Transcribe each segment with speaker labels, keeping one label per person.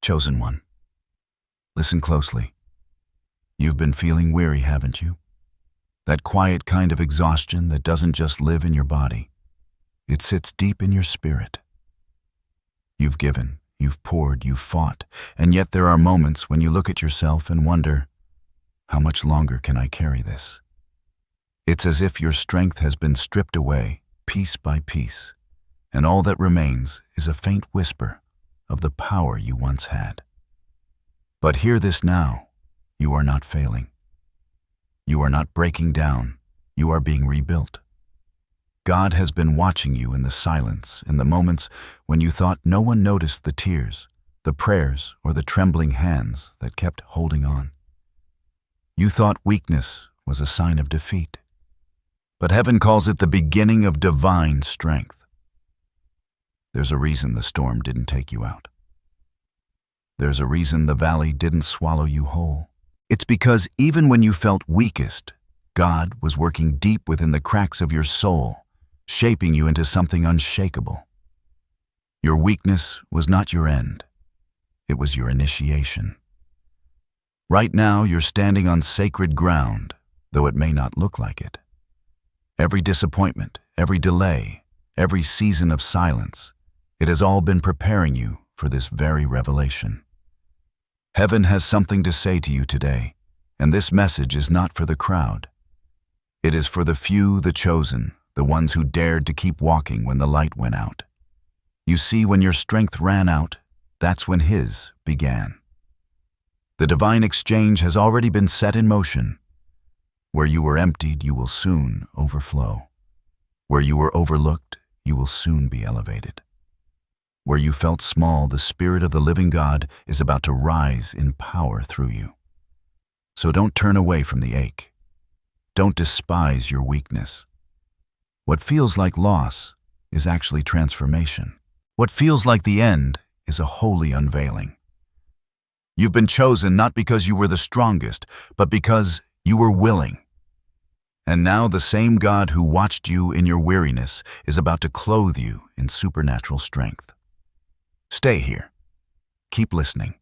Speaker 1: Chosen one, listen closely. You've been feeling weary, haven't you? That quiet kind of exhaustion that doesn't just live in your body. It sits deep in your spirit. You've given, you've poured, you've fought, and yet there are moments when you look at yourself and wonder, how much longer can I carry this? It's as if your strength has been stripped away, piece by piece, and all that remains is a faint whisper of the power you once had. But hear this now, you are not failing. You are not breaking down, you are being rebuilt. God has been watching you in the silence, in the moments when you thought no one noticed the tears, the prayers, or the trembling hands that kept holding on. You thought weakness was a sign of defeat, but heaven calls it the beginning of divine strength. There's a reason the storm didn't take you out. There's a reason the valley didn't swallow you whole. It's because even when you felt weakest, God was working deep within the cracks of your soul, shaping you into something unshakable. Your weakness was not your end. It was your initiation. Right now, you're standing on sacred ground, though it may not look like it. Every disappointment, every delay, every season of silence, it has all been preparing you for this very revelation. Heaven has something to say to you today, and this message is not for the crowd. It is for the few, the chosen, the ones who dared to keep walking when the light went out. You see, when your strength ran out, that's when His began. The divine exchange has already been set in motion. Where you were emptied, you will soon overflow. Where you were overlooked, you will soon be elevated. Where you felt small, the Spirit of the living God is about to rise in power through you. So don't turn away from the ache. Don't despise your weakness. What feels like loss is actually transformation. What feels like the end is a holy unveiling. You've been chosen not because you were the strongest, but because you were willing. And now the same God who watched you in your weariness is about to clothe you in supernatural strength. Stay here. Keep listening.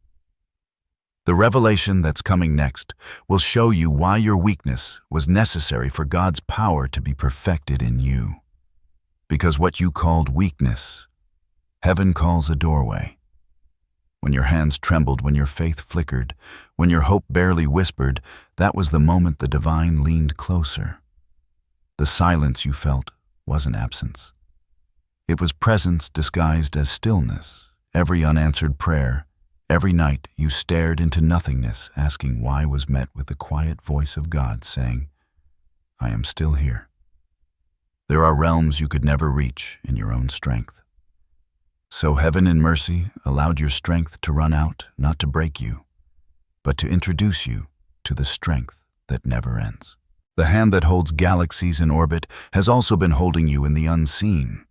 Speaker 1: The revelation that's coming next will show you why your weakness was necessary for God's power to be perfected in you. Because what you called weakness, heaven calls a doorway. When your hands trembled, when your faith flickered, when your hope barely whispered, that was the moment the divine leaned closer. The silence you felt wasn't absence. It was presence disguised as stillness. Every unanswered prayer, every night you stared into nothingness, asking why, was met with the quiet voice of God saying, I am still here. There are realms you could never reach in your own strength. So heaven in mercy allowed your strength to run out, not to break you, but to introduce you to the strength that never ends. The hand that holds galaxies in orbit has also been holding you in the unseen.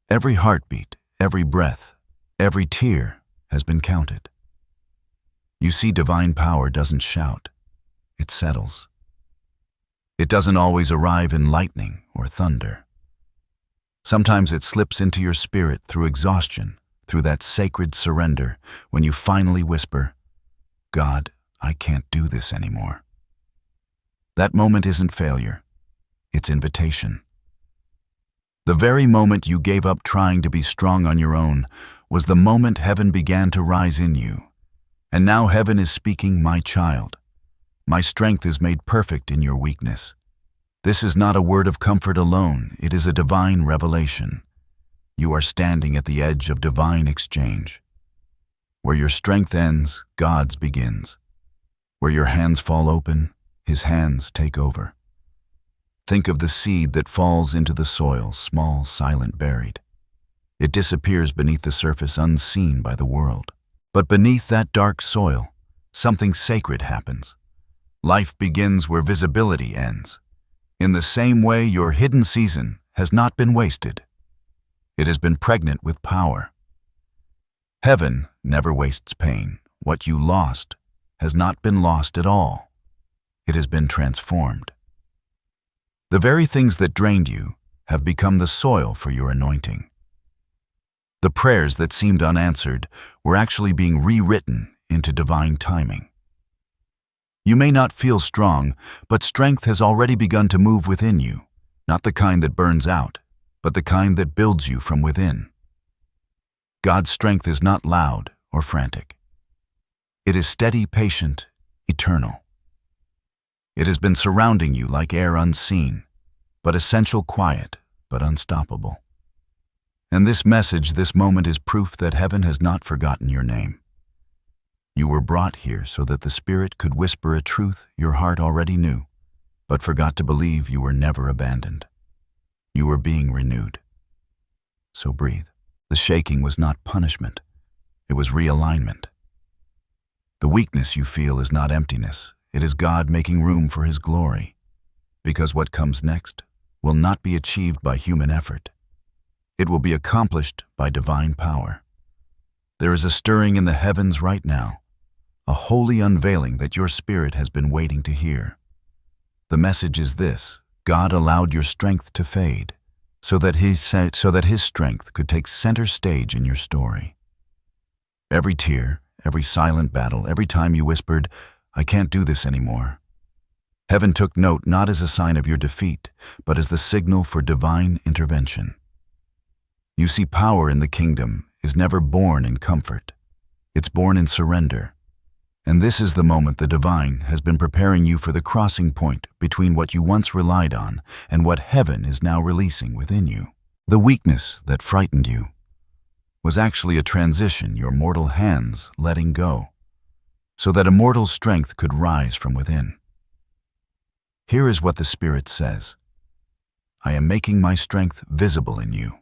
Speaker 1: Every heartbeat, every breath, every tear has been counted. You see, divine power doesn't shout, it settles. It doesn't always arrive in lightning or thunder. Sometimes it slips into your spirit through exhaustion, through that sacred surrender, when you finally whisper, God, I can't do this anymore. That moment isn't failure, it's invitation. The very moment you gave up trying to be strong on your own was the moment heaven began to rise in you. And now heaven is speaking, my child. My strength is made perfect in your weakness. This is not a word of comfort alone, it is a divine revelation. You are standing at the edge of divine exchange. Where your strength ends, God's begins. Where your hands fall open, His hands take over. Think of the seed that falls into the soil, small, silent, buried. It disappears beneath the surface, unseen by the world. But beneath that dark soil, something sacred happens. Life begins where visibility ends. In the same way, your hidden season has not been wasted. It has been pregnant with power. Heaven never wastes pain. What you lost has not been lost at all. It has been transformed. The very things that drained you have become the soil for your anointing. The prayers that seemed unanswered were actually being rewritten into divine timing. You may not feel strong, but strength has already begun to move within you, not the kind that burns out, but the kind that builds you from within. God's strength is not loud or frantic. It is steady, patient, eternal. It has been surrounding you like air unseen, but essential, quiet, but unstoppable. And this message, this moment, is proof that heaven has not forgotten your name. You were brought here so that the Spirit could whisper a truth your heart already knew, but forgot to believe. You were never abandoned. You were being renewed. So breathe. The shaking was not punishment. It was realignment. The weakness you feel is not emptiness. It is God making room for His glory. Because what comes next will not be achieved by human effort. It will be accomplished by divine power. There is a stirring in the heavens right now, a holy unveiling that your spirit has been waiting to hear. The message is this: God allowed your strength to fade, so that His strength could take center stage in your story. Every tear, every silent battle, every time you whispered, "I can't do this anymore," heaven took note, not as a sign of your defeat, but as the signal for divine intervention. You see, power in the kingdom is never born in comfort. It's born in surrender. And this is the moment the divine has been preparing you for, the crossing point between what you once relied on and what heaven is now releasing within you. The weakness that frightened you was actually a transition, your mortal hands letting go, so that immortal strength could rise from within. Here is what the Spirit says: I am making my strength visible in you.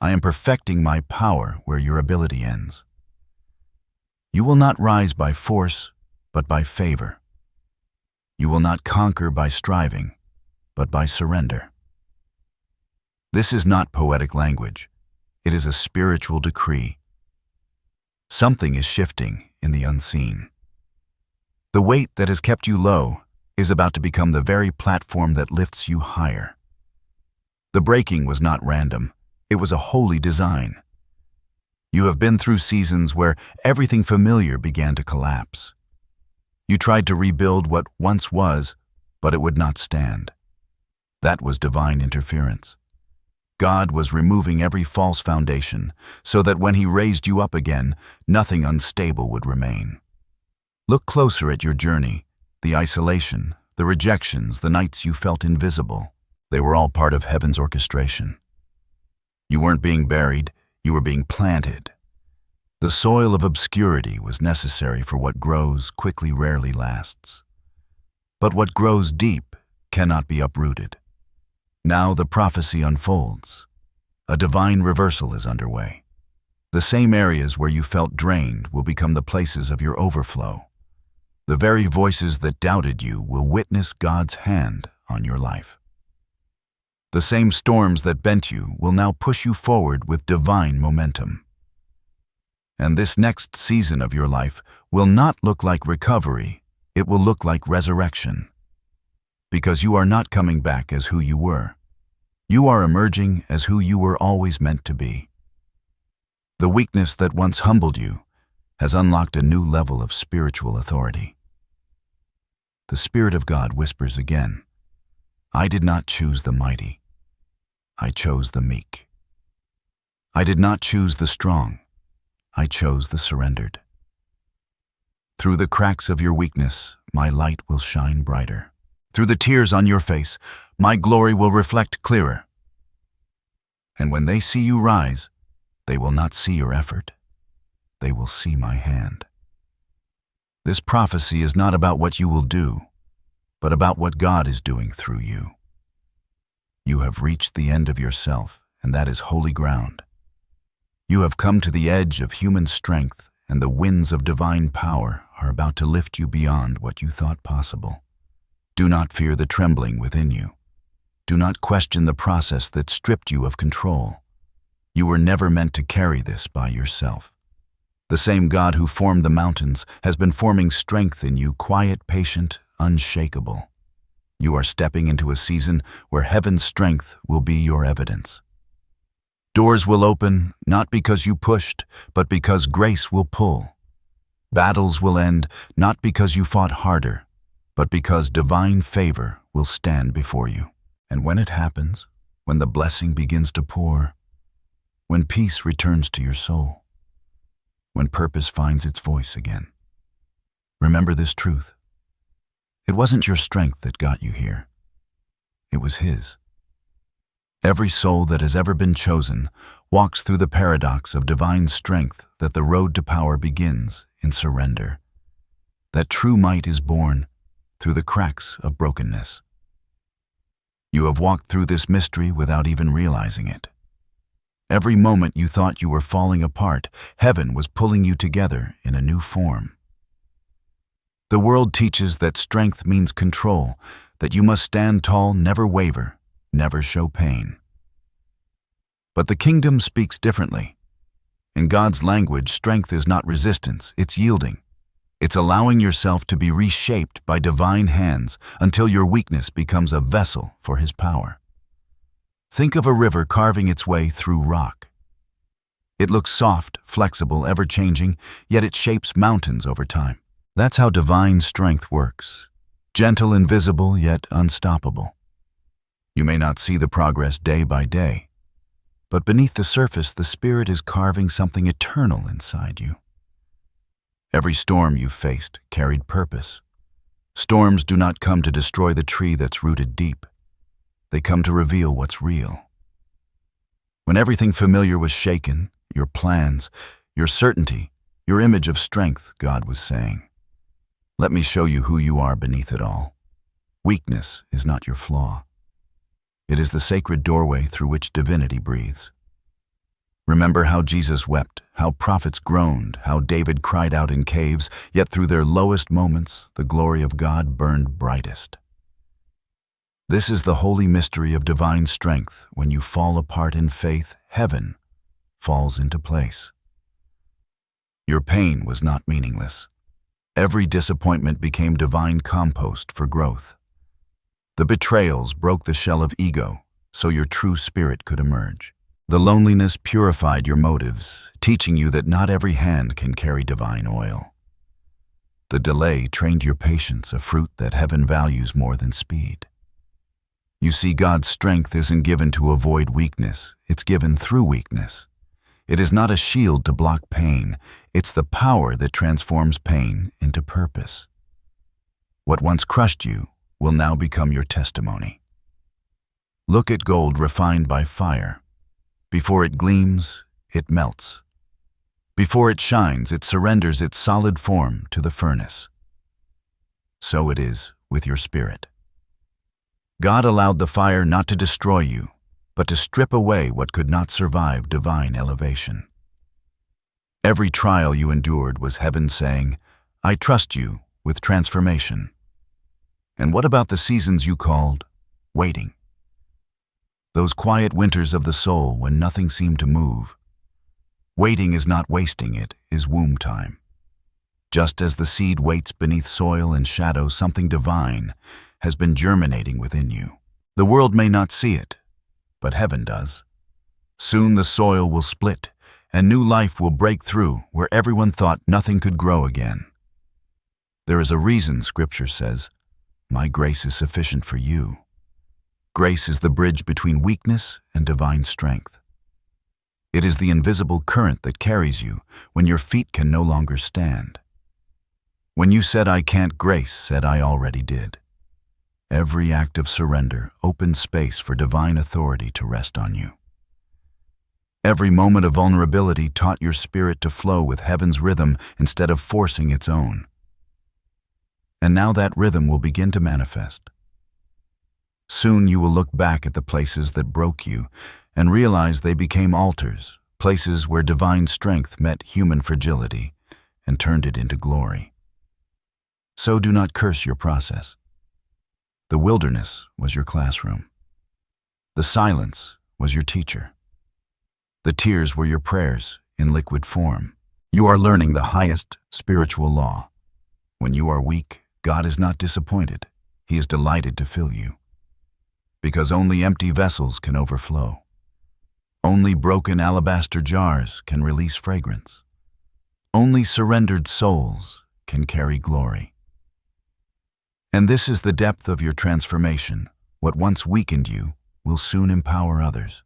Speaker 1: I am perfecting my power where your ability ends. You will not rise by force, but by favor. You will not conquer by striving, but by surrender. This is not poetic language. It is a spiritual decree. Something is shifting in the unseen. The weight that has kept you low is about to become the very platform that lifts you higher. The breaking was not random. It was a holy design. You have been through seasons where everything familiar began to collapse. You tried to rebuild what once was, but it would not stand. That was divine interference. God was removing every false foundation so that when He raised you up again, nothing unstable would remain. Look closer at your journey, the isolation, the rejections, the nights you felt invisible. They were all part of heaven's orchestration. You weren't being buried, you were being planted. The soil of obscurity was necessary for what grows quickly rarely lasts. But what grows deep cannot be uprooted. Now the prophecy unfolds. A divine reversal is underway. The same areas where you felt drained will become the places of your overflow. The very voices that doubted you will witness God's hand on your life. The same storms that bent you will now push you forward with divine momentum. And this next season of your life will not look like recovery, it will look like resurrection. Because you are not coming back as who you were. You are emerging as who you were always meant to be. The weakness that once humbled you has unlocked a new level of spiritual authority. The Spirit of God whispers again, I did not choose the mighty. I chose the meek. I did not choose the strong. I chose the surrendered. Through the cracks of your weakness, my light will shine brighter. Through the tears on your face, my glory will reflect clearer. And when they see you rise, they will not see your effort. They will see my hand. This prophecy is not about what you will do, but about what God is doing through you. You have reached the end of yourself, and that is holy ground. You have come to the edge of human strength, and the winds of divine power are about to lift you beyond what you thought possible. Do not fear the trembling within you. Do not question the process that stripped you of control. You were never meant to carry this by yourself. The same God who formed the mountains has been forming strength in you, quiet, patient, unshakable. You are stepping into a season where heaven's strength will be your evidence. Doors will open, not because you pushed, but because grace will pull. Battles will end, not because you fought harder, but because divine favor will stand before you. And when it happens, when the blessing begins to pour, when peace returns to your soul, when purpose finds its voice again, remember this truth. It wasn't your strength that got you here. It was His. Every soul that has ever been chosen walks through the paradox of divine strength, that the road to power begins in surrender, that true might is born through the cracks of brokenness. You have walked through this mystery without even realizing it. Every moment you thought you were falling apart, heaven was pulling you together in a new form. The world teaches that strength means control, that you must stand tall, never waver, never show pain. But the kingdom speaks differently. In God's language, strength is not resistance, it's yielding. It's allowing yourself to be reshaped by divine hands until your weakness becomes a vessel for His power. Think of a river carving its way through rock. It looks soft, flexible, ever-changing, yet it shapes mountains over time. That's how divine strength works. Gentle, invisible, yet unstoppable. You may not see the progress day by day, but beneath the surface, the Spirit is carving something eternal inside you. Every storm you've faced carried purpose. Storms do not come to destroy the tree that's rooted deep. They come to reveal what's real. When everything familiar was shaken, your plans, your certainty, your image of strength, God was saying, "Let me show you who you are beneath it all." Weakness is not your flaw. It is the sacred doorway through which divinity breathes. Remember how Jesus wept, how prophets groaned, how David cried out in caves, yet through their lowest moments, the glory of God burned brightest. This is the holy mystery of divine strength. When you fall apart in faith, heaven falls into place. Your pain was not meaningless. Every disappointment became divine compost for growth. The betrayals broke the shell of ego, so your true spirit could emerge. The loneliness purified your motives, teaching you that not every hand can carry divine oil. The delay trained your patience, a fruit that heaven values more than speed. You see, God's strength isn't given to avoid weakness, it's given through weakness. It is not a shield to block pain, it's the power that transforms pain into purpose. What once crushed you will now become your testimony. Look at gold refined by fire. Before it gleams, it melts. Before it shines, it surrenders its solid form to the furnace. So it is with your spirit. God allowed the fire not to destroy you, but to strip away what could not survive divine elevation. Every trial you endured was heaven saying, "I trust you with transformation." And what about the seasons you called waiting? Those quiet winters of the soul when nothing seemed to move. Waiting is not wasting, it is womb time. Just as the seed waits beneath soil and shadow, something divine has been germinating within you. The world may not see it, but heaven does. Soon the soil will split, and new life will break through where everyone thought nothing could grow again. There is a reason Scripture says, "My grace is sufficient for you." Grace is the bridge between weakness and divine strength. It is the invisible current that carries you when your feet can no longer stand. When you said, "I can't," grace said, "I already did." Every act of surrender opened space for divine authority to rest on you. Every moment of vulnerability taught your spirit to flow with heaven's rhythm instead of forcing its own. And now that rhythm will begin to manifest. Soon you will look back at the places that broke you and realize they became altars, places where divine strength met human fragility and turned it into glory. So do not curse your process. The wilderness was your classroom. The silence was your teacher. The tears were your prayers in liquid form. You are learning the highest spiritual law. When you are weak, God is not disappointed. He is delighted to fill you. Because only empty vessels can overflow. Only broken alabaster jars can release fragrance. Only surrendered souls can carry glory. And this is the depth of your transformation. What once weakened you will soon empower others.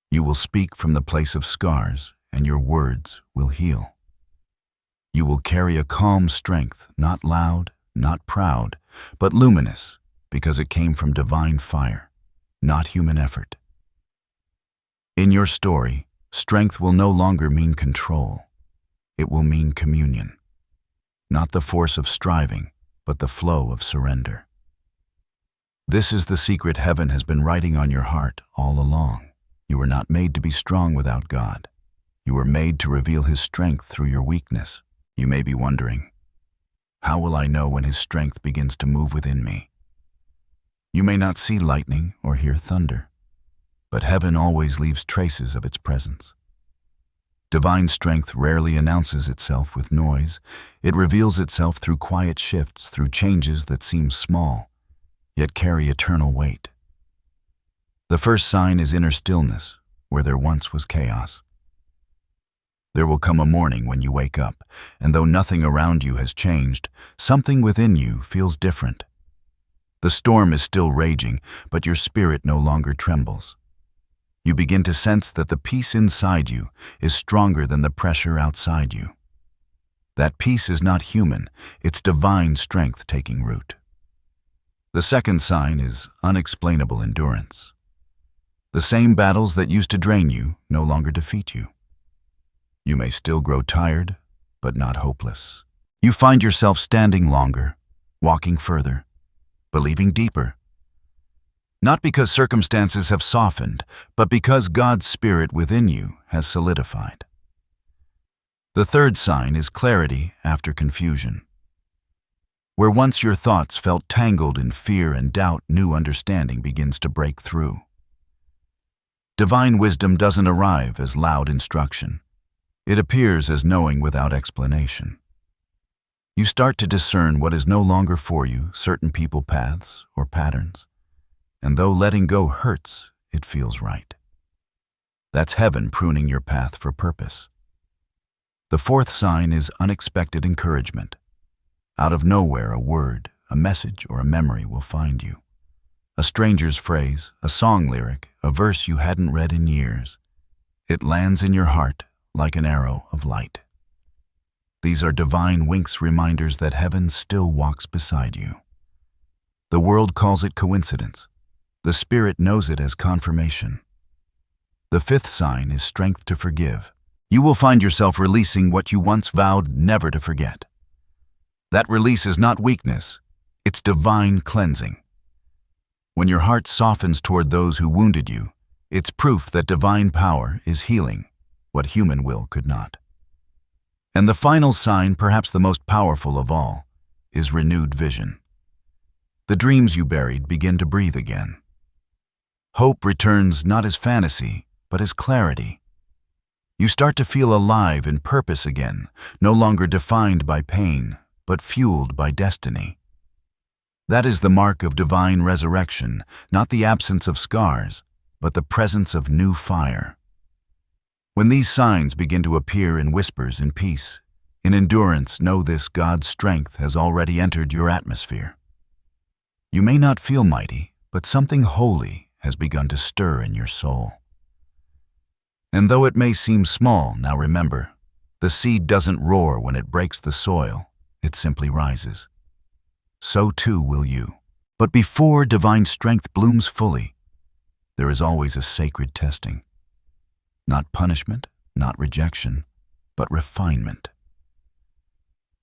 Speaker 1: You will speak from the place of scars, and your words will heal. You will carry a calm strength, not loud, not proud, but luminous, because it came from divine fire, not human effort. In your story, strength will no longer mean control. It will mean communion. Not the force of striving, but the flow of surrender. This is the secret heaven has been writing on your heart all along. You were not made to be strong without God. You were made to reveal His strength through your weakness. You may be wondering, how will I know when His strength begins to move within me? You may not see lightning or hear thunder, but heaven always leaves traces of its presence. Divine strength rarely announces itself with noise. It reveals itself through quiet shifts, through changes that seem small, yet carry eternal weight. The first sign is inner stillness, where there once was chaos. There will come a morning when you wake up, and though nothing around you has changed, something within you feels different. The storm is still raging, but your spirit no longer trembles. You begin to sense that the peace inside you is stronger than the pressure outside you. That peace is not human, it's divine strength taking root. The second sign is unexplainable endurance. The same battles that used to drain you no longer defeat you. You may still grow tired, but not hopeless. You find yourself standing longer, walking further, believing deeper. Not because circumstances have softened, but because God's Spirit within you has solidified. The third sign is clarity after confusion. Where once your thoughts felt tangled in fear and doubt, new understanding begins to break through. Divine wisdom doesn't arrive as loud instruction. It appears as knowing without explanation. You start to discern what is no longer for you, certain people, paths, or patterns. And though letting go hurts, it feels right. That's heaven pruning your path for purpose. The fourth sign is unexpected encouragement. Out of nowhere, a word, a message, or a memory will find you. A stranger's phrase, a song lyric, a verse you hadn't read in years. It lands in your heart like an arrow of light. These are divine winks, reminders that heaven still walks beside you. The world calls it coincidence. The Spirit knows it as confirmation. The fifth sign is strength to forgive. You will find yourself releasing what you once vowed never to forget. That release is not weakness, it's divine cleansing. When your heart softens toward those who wounded you, it's proof that divine power is healing what human will could not. And the final sign, perhaps the most powerful of all, is renewed vision. The dreams you buried begin to breathe again. Hope returns not as fantasy, but as clarity. You start to feel alive in purpose again, no longer defined by pain, but fueled by destiny. That is the mark of divine resurrection, not the absence of scars, but the presence of new fire. When these signs begin to appear in whispers, in peace, in endurance, know this: God's strength has already entered your atmosphere. You may not feel mighty, but something holy has begun to stir in your soul. And though it may seem small, now remember, the seed doesn't roar when it breaks the soil, it simply rises. So too will you. But before divine strength blooms fully, there is always a sacred testing. Not punishment, not rejection, but refinement.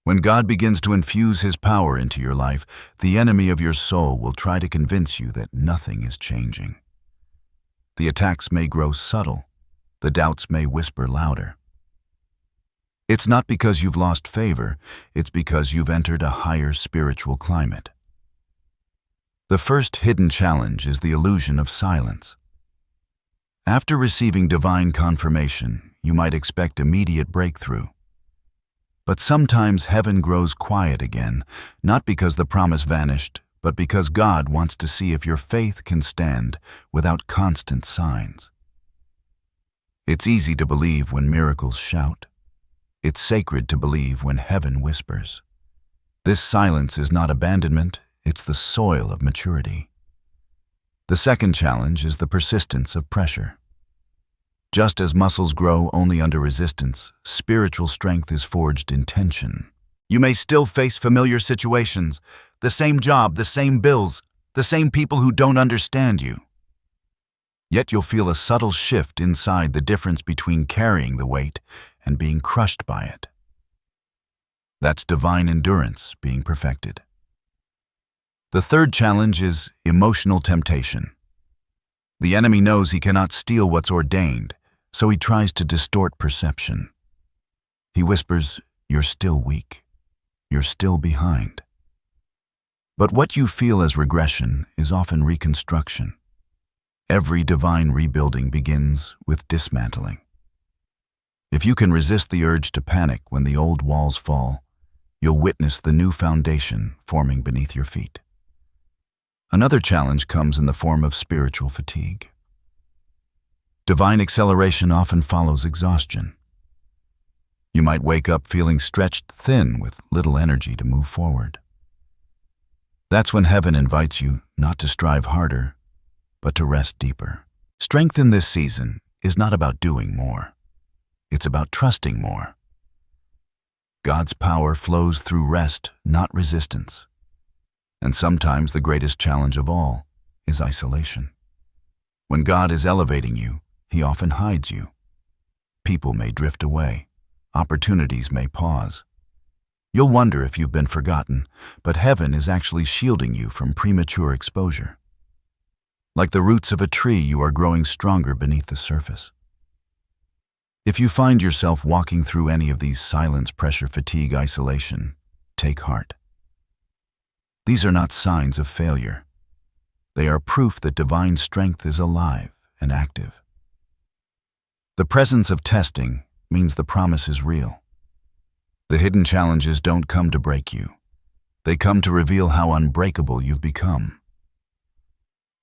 Speaker 1: When God begins to infuse His power into your life, the enemy of your soul will try to convince you that nothing is changing. The attacks may grow subtle. The doubts may whisper louder. It's not because you've lost favor, it's because you've entered a higher spiritual climate. The first hidden challenge is the illusion of silence. After receiving divine confirmation, you might expect immediate breakthrough. But sometimes heaven grows quiet again, not because the promise vanished, but because God wants to see if your faith can stand without constant signs. It's easy to believe when miracles shout. It's sacred to believe when heaven whispers. This silence is not abandonment, it's the soil of maturity. The second challenge is the persistence of pressure. Just as muscles grow only under resistance, spiritual strength is forged in tension. You may still face familiar situations, the same job, the same bills, the same people who don't understand you. Yet you'll feel a subtle shift inside, the difference between carrying the weight and being crushed by it. That's divine endurance being perfected. The third challenge is emotional temptation. The enemy knows he cannot steal what's ordained, so he tries to distort perception. He whispers, "You're still weak. You're still behind." But what you feel as regression is often reconstruction. Every divine rebuilding begins with dismantling. If you can resist the urge to panic when the old walls fall, you'll witness the new foundation forming beneath your feet. Another challenge comes in the form of spiritual fatigue. Divine acceleration often follows exhaustion. You might wake up feeling stretched thin with little energy to move forward. That's when heaven invites you not to strive harder, but to rest deeper. Strength in this season is not about doing more. It's about trusting more. God's power flows through rest, not resistance. And sometimes the greatest challenge of all is isolation. When God is elevating you, He often hides you. People may drift away. Opportunities may pause. You'll wonder if you've been forgotten, but heaven is actually shielding you from premature exposure. Like the roots of a tree, you are growing stronger beneath the surface. If you find yourself walking through any of these silence, pressure, fatigue, isolation, take heart. These are not signs of failure. They are proof that divine strength is alive and active. The presence of testing means the promise is real. The hidden challenges don't come to break you. They come to reveal how unbreakable you've become.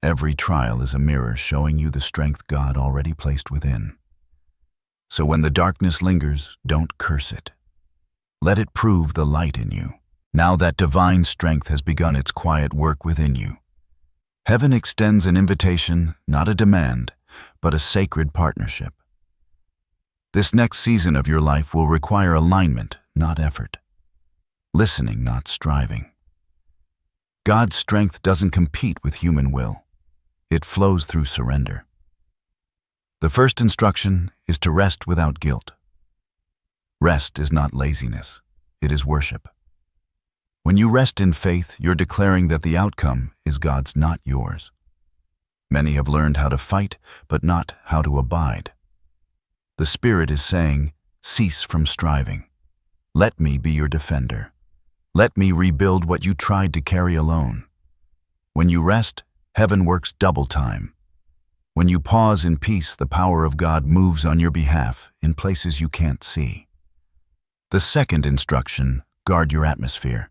Speaker 1: Every trial is a mirror showing you the strength God already placed within. So when the darkness lingers, don't curse it. Let it prove the light in you. Now that divine strength has begun its quiet work within you, heaven extends an invitation, not a demand, but a sacred partnership. This next season of your life will require alignment, not effort. Listening, not striving. God's strength doesn't compete with human will. It flows through surrender. The first instruction is to rest without guilt. Rest is not laziness. It is worship. When you rest in faith, you're declaring that the outcome is God's, not yours. Many have learned how to fight, but not how to abide. The Spirit is saying, cease from striving. Let me be your defender. Let me rebuild what you tried to carry alone. When you rest, heaven works double time. When you pause in peace, the power of God moves on your behalf in places you can't see. The second instruction, guard your atmosphere.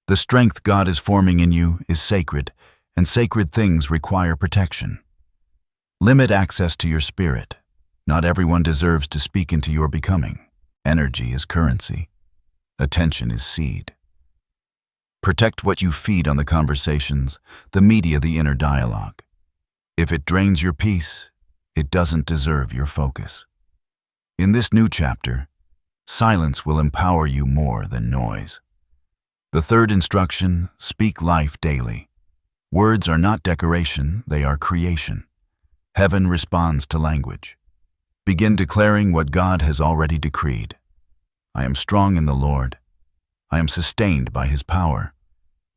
Speaker 1: The strength God is forming in you is sacred, and sacred things require protection. Limit access to your spirit. Not everyone deserves to speak into your becoming. Energy is currency. Attention is seed. Protect what you feed on the conversations, the media, the inner dialogue. If it drains your peace, it doesn't deserve your focus. In this new chapter, silence will empower you more than noise. The third instruction, speak life daily. Words are not decoration, they are creation. Heaven responds to language. Begin declaring what God has already decreed. I am strong in the Lord. I am sustained by His power.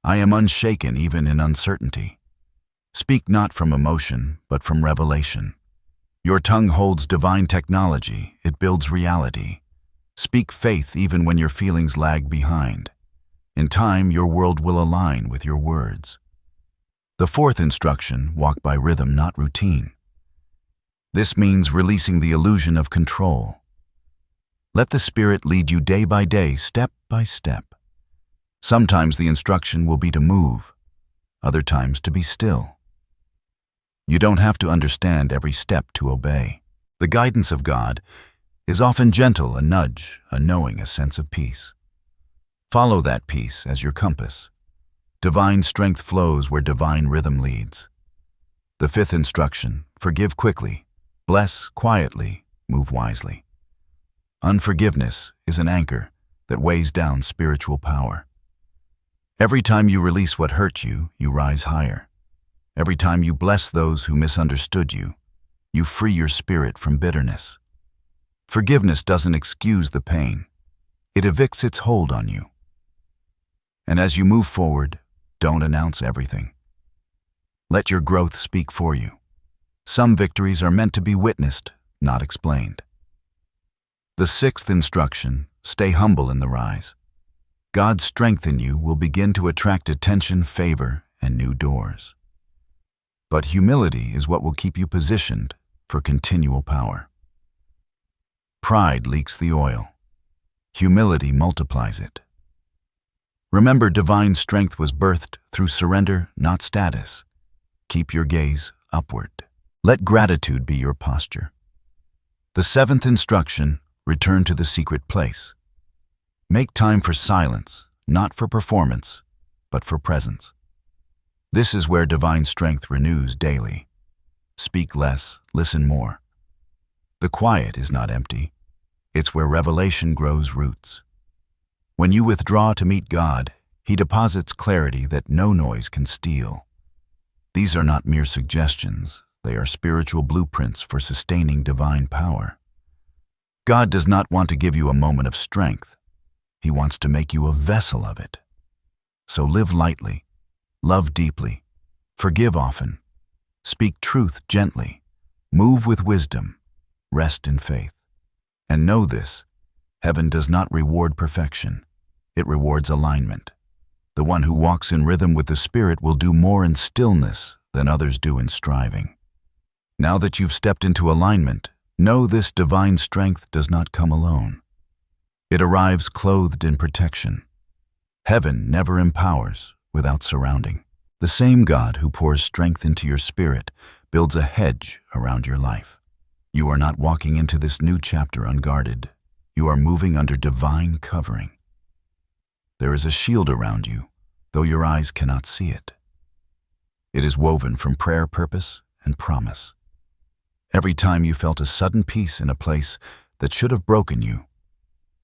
Speaker 1: I am unshaken even in uncertainty. Speak not from emotion, but from revelation. Your tongue holds divine technology. It builds reality. Speak faith even when your feelings lag behind. In time, your world will align with your words. The fourth instruction, walk by rhythm, not routine. This means releasing the illusion of control. Let the Spirit lead you day by day, step by step. Sometimes the instruction will be to move, other times to be still. You don't have to understand every step to obey. The guidance of God is often gentle, a nudge, a knowing, a sense of peace. Follow that peace as your compass. Divine strength flows where divine rhythm leads. The fifth instruction: forgive quickly, bless quietly, move wisely. Unforgiveness is an anchor that weighs down spiritual power. Every time you release what hurt you, you rise higher. Every time you bless those who misunderstood you, you free your spirit from bitterness. Forgiveness doesn't excuse the pain. It evicts its hold on you. And as you move forward, don't announce everything. Let your growth speak for you. Some victories are meant to be witnessed, not explained. The sixth instruction: stay humble in the rise. God's strength in you will begin to attract attention, favor, and new doors. But humility is what will keep you positioned for continual power. Pride leaks the oil. Humility multiplies it. Remember, divine strength was birthed through surrender, not status. Keep your gaze upward. Let gratitude be your posture. The seventh instruction: return to the secret place. Make time for silence, not for performance, but for presence. This is where divine strength renews daily. Speak less, listen more. The quiet is not empty. It's where revelation grows roots. When you withdraw to meet God, He deposits clarity that no noise can steal. These are not mere suggestions. They are spiritual blueprints for sustaining divine power. God does not want to give you a moment of strength. He wants to make you a vessel of it. So live lightly, love deeply, forgive often, speak truth gently, move with wisdom, rest in faith. And know this: heaven does not reward perfection. It rewards alignment. The one who walks in rhythm with the Spirit will do more in stillness than others do in striving. Now that you've stepped into alignment, know this: divine strength does not come alone. It arrives clothed in protection. Heaven never empowers without surrounding. The same God who pours strength into your spirit builds a hedge around your life. You are not walking into this new chapter unguarded. You are moving under divine covering. There is a shield around you, though your eyes cannot see it. It is woven from prayer, purpose, and promise. Every time you felt a sudden peace in a place that should have broken you,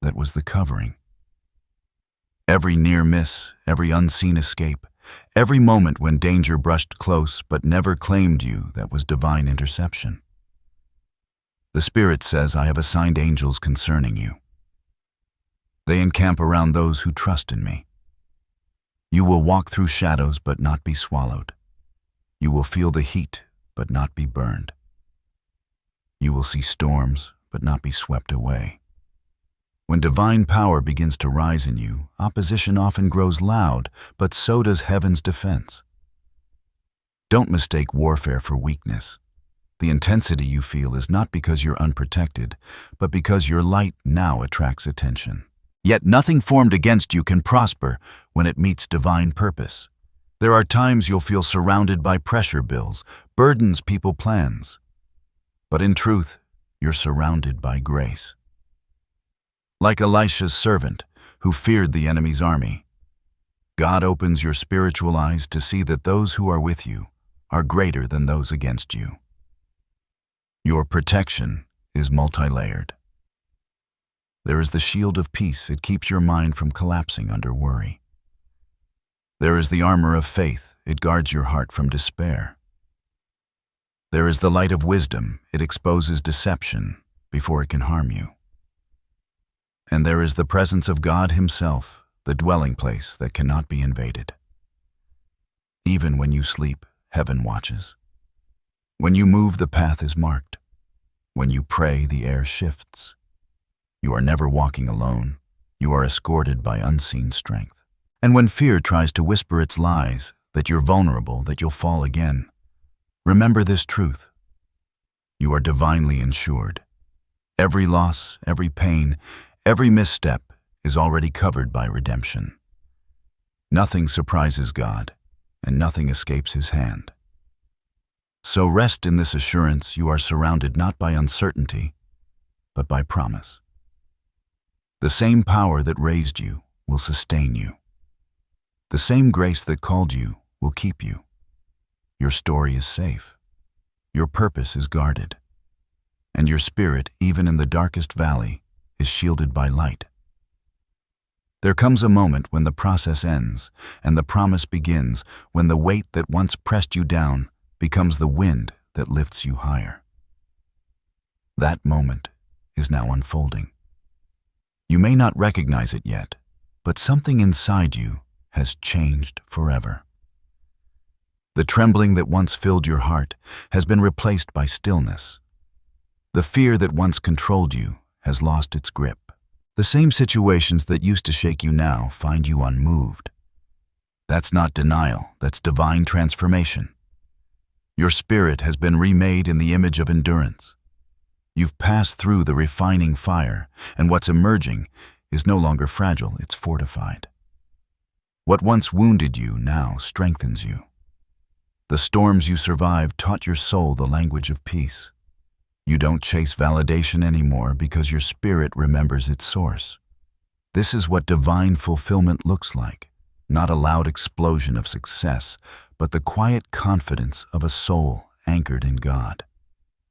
Speaker 1: that was the covering. Every near miss, every unseen escape, every moment when danger brushed close but never claimed you, that was divine interception. The Spirit says, I have assigned angels concerning you. They encamp around those who trust in me. You will walk through shadows but not be swallowed. You will feel the heat but not be burned. You will see storms but not be swept away. When divine power begins to rise in you, opposition often grows loud, but so does heaven's defense. Don't mistake warfare for weakness. The intensity you feel is not because you're unprotected, but because your light now attracts attention. Yet nothing formed against you can prosper when it meets divine purpose. There are times you'll feel surrounded by pressure bills, burdens, people, plans. But in truth, you're surrounded by grace. Like Elisha's servant, who feared the enemy's army, God opens your spiritual eyes to see that those who are with you are greater than those against you. Your protection is multi-layered. There is the shield of peace. It keeps your mind from collapsing under worry. There is the armor of faith. It guards your heart from despair. There is the light of wisdom. It exposes deception before it can harm you. And there is the presence of God Himself, the dwelling place that cannot be invaded. Even when you sleep, heaven watches. When you move, the path is marked. When you pray, the air shifts. You are never walking alone. You are escorted by unseen strength. And when fear tries to whisper its lies, that you're vulnerable, that you'll fall again, remember this truth. You are divinely insured. Every loss, every pain, every misstep is already covered by redemption. Nothing surprises God, and nothing escapes His hand. So rest in this assurance you are surrounded not by uncertainty, but by promise. The same power that raised you will sustain you. The same grace that called you will keep you. Your story is safe. Your purpose is guarded. And your spirit, even in the darkest valley, is shielded by light. There comes a moment when the process ends and the promise begins, when the weight that once pressed you down becomes the wind that lifts you higher. That moment is now unfolding. You may not recognize it yet, but something inside you has changed forever. The trembling that once filled your heart has been replaced by stillness. The fear that once controlled you has lost its grip. The same situations that used to shake you now find you unmoved. That's not denial, that's divine transformation. Your spirit has been remade in the image of endurance. You've passed through the refining fire, and what's emerging is no longer fragile, it's fortified. What once wounded you now strengthens you. The storms you survived taught your soul the language of peace. You don't chase validation anymore because your spirit remembers its source. This is what divine fulfillment looks like, not a loud explosion of success, but the quiet confidence of a soul anchored in God.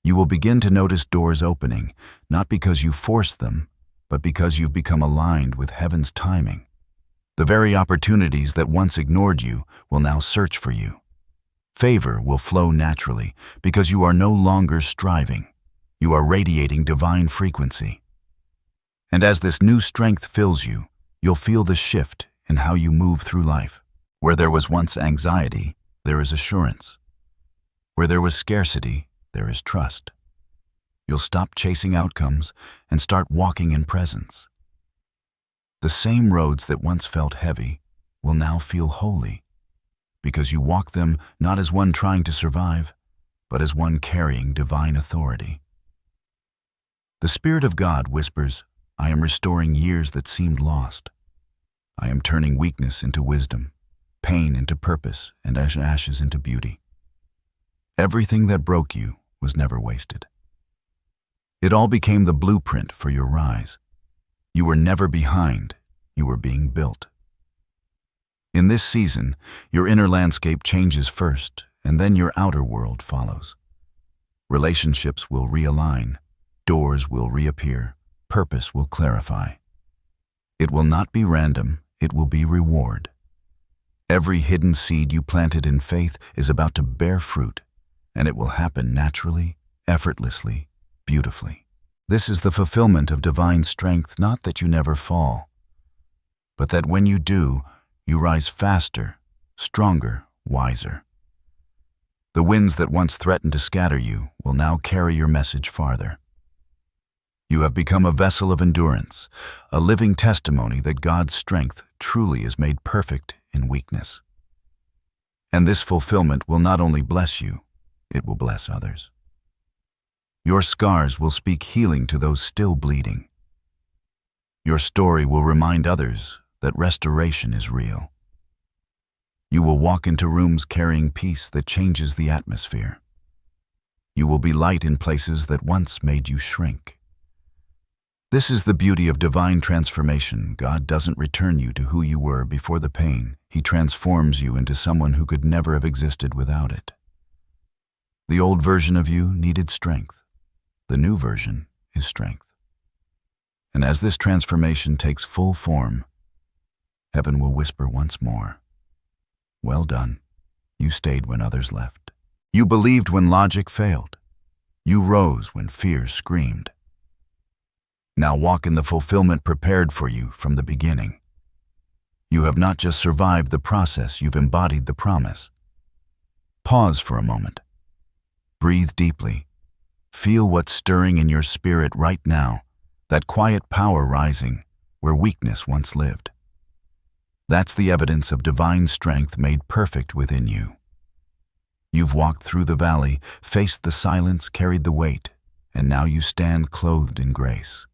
Speaker 1: You will begin to notice doors opening, not because you forced them, but because you've become aligned with heaven's timing. The very opportunities that once ignored you will now search for you. Favor will flow naturally because you are no longer striving. You are radiating divine frequency. And as this new strength fills you, you'll feel the shift in how you move through life. Where there was once anxiety, there is assurance. Where there was scarcity, there is trust. You'll stop chasing outcomes and start walking in presence. The same roads that once felt heavy will now feel holy, because you walk them not as one trying to survive, but as one carrying divine authority. The Spirit of God whispers, I am restoring years that seemed lost. I am turning weakness into wisdom, pain into purpose, and ashes into beauty. Everything that broke you was never wasted. It all became the blueprint for your rise. You were never behind, you were being built. In this season, your inner landscape changes first, and then your outer world follows. Relationships will realign, doors will reappear, purpose will clarify. It will not be random, it will be reward. Every hidden seed you planted in faith is about to bear fruit, and it will happen naturally, effortlessly, beautifully. This is the fulfillment of divine strength, not that you never fall, but that when you do, you rise faster, stronger, wiser. The winds that once threatened to scatter you will now carry your message farther. You have become a vessel of endurance, a living testimony that God's strength truly is made perfect in weakness. And this fulfillment will not only bless you, it will bless others. Your scars will speak healing to those still bleeding. Your story will remind others that restoration is real. You will walk into rooms carrying peace that changes the atmosphere. You will be light in places that once made you shrink. This is the beauty of divine transformation. God doesn't return you to who you were before the pain. He transforms you into someone who could never have existed without it. The old version of you needed strength. The new version is strength. And as this transformation takes full form, heaven will whisper once more, well done, you stayed when others left. You believed when logic failed. You rose when fear screamed. Now walk in the fulfillment prepared for you from the beginning. You have not just survived the process, you've embodied the promise. Pause for a moment. Breathe deeply. Feel what's stirring in your spirit right now, that quiet power rising where weakness once lived. That's the evidence of divine strength made perfect within you. You've walked through the valley, faced the silence, carried the weight, and now you stand clothed in grace.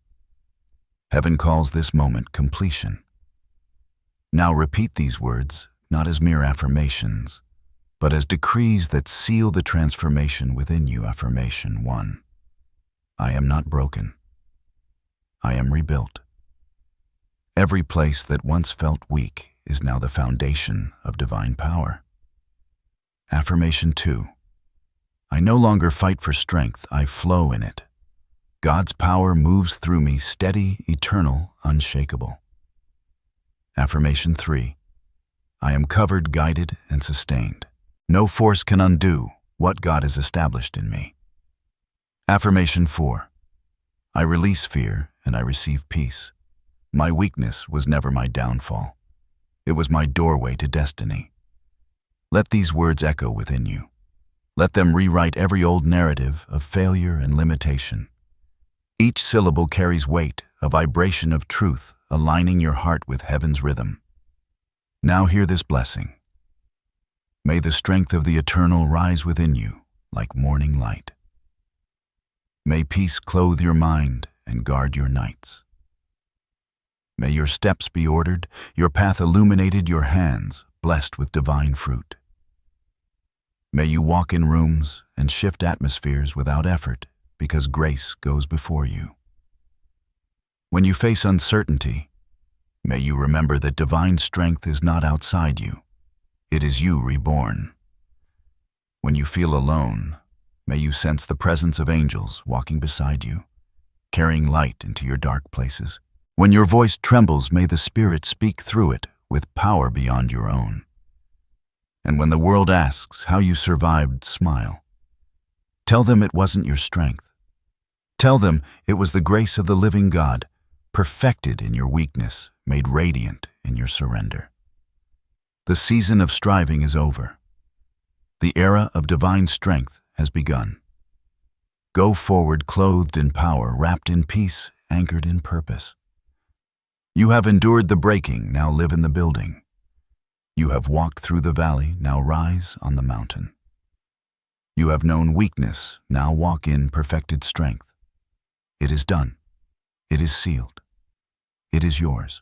Speaker 1: Heaven calls this moment completion. Now repeat these words, not as mere affirmations, but as decrees that seal the transformation within you. Affirmation 1. I am not broken. I am rebuilt. Every place that once felt weak is now the foundation of divine power. Affirmation 2. I no longer fight for strength, I flow in it. God's power moves through me, steady, eternal, unshakable. Affirmation 3. I am covered, guided, and sustained. No force can undo what God has established in me. Affirmation 4. I release fear and I receive peace. My weakness was never my downfall. It was my doorway to destiny. Let these words echo within you. Let them rewrite every old narrative of failure and limitation. Each syllable carries weight, a vibration of truth, aligning your heart with heaven's rhythm. Now hear this blessing. May the strength of the eternal rise within you like morning light. May peace clothe your mind and guard your nights. May your steps be ordered, your path illuminated, your hands blessed with divine fruit. May you walk in rooms and shift atmospheres without effort, because grace goes before you. When you face uncertainty, may you remember that divine strength is not outside you. It is you reborn. When you feel alone, may you sense the presence of angels walking beside you, carrying light into your dark places. When your voice trembles, may the Spirit speak through it with power beyond your own. And when the world asks how you survived, smile. Tell them it wasn't your strength. Tell them it was the grace of the living God, perfected in your weakness, made radiant in your surrender. The season of striving is over. The era of divine strength has begun. Go forward clothed in power, wrapped in peace, anchored in purpose. You have endured the breaking, now live in the building. You have walked through the valley, now rise on the mountain. You have known weakness, now walk in perfected strength. It is done. It is sealed. It is yours.